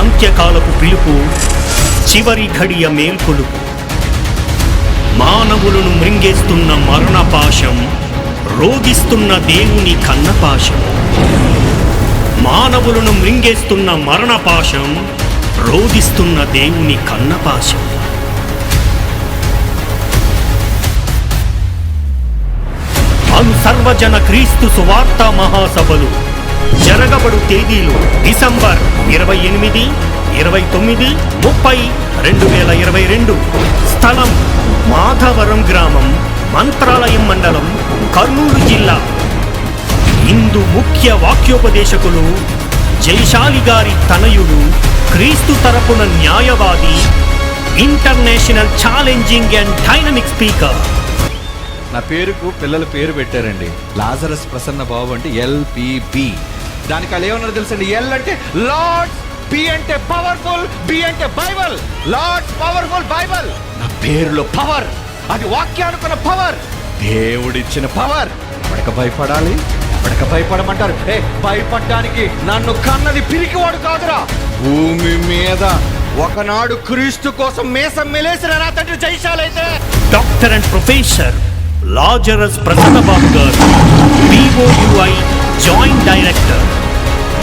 అంత్యకాలపు పిలుపు, చివరి ఘడియ మేల్కొలుపు. మానవులను మృంగేస్తున్న మరణపాశం, రోగిస్తున్న దేవుని కన్నపాశం. మానవులను మృంగేస్తున్న మరణపాశం, రోగిస్తున్న దేవుని కన్నపాశం. అను సర్వజన క్రీస్తు సువార్త మహాసభలు జరగబడు తేదీలు డిసెంబర్ 28, 29, 30, 2022. స్థలం మాధవరం గ్రామం, మంత్రాలయం మండలం, కర్నూలు జిల్లా. ఇందు ముఖ్య వాక్యోపదేశకులు జయశాలి గారి తనయుడు, క్రీస్తు తరపున న్యాయవాది, international challenging and dynamic speaker. నా పేరుకు పిల్లల పేరు పెట్టారండి, లాజరస్ ప్రసన్న బాబు అంటే LPB. దానికి వాళ్ళు ఏమన్నారు తెలుసండి? L అంటే లార్డ్స్, P అంటే పవర్ఫుల్, B అంటే బైబల్. Lords powerful bible. నా పేరులో పవర్, అది వాక్యానుకున్న పవర్, దేవుడిచ్చిన పవర్. ఎవరికి భయపడాలి? ఎవరికి భయపడమంటారు? భయపడడానికి నన్ను కన్నది పిరికివాడు కాదురా. భూమి మీద ఒకనాడు క్రీస్తు కోసం మేసం మెలేసిన నా తండ్రి జయశాలి అయితే doctor and professor Lazarus Prasanna Babu garu, BOUI joint director.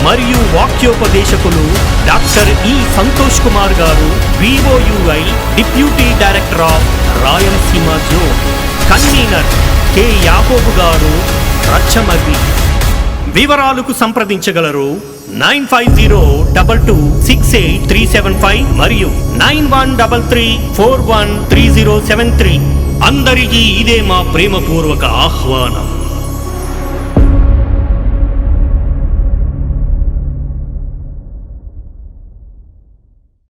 మరియు వాక్యోపదేశకులు డాక్టర్ సంతోష్ కుమార్ గారు, BOUI deputy director of Rayalaseema zone. Convener K యాకోబు గారు, రచ్చమర్రి. వివరాలకు సంప్రదించగలరు 9502268375 మరియు 9133413073. అందరికీ ఇదే మా ప్రేమపూర్వక ఆహ్వానం.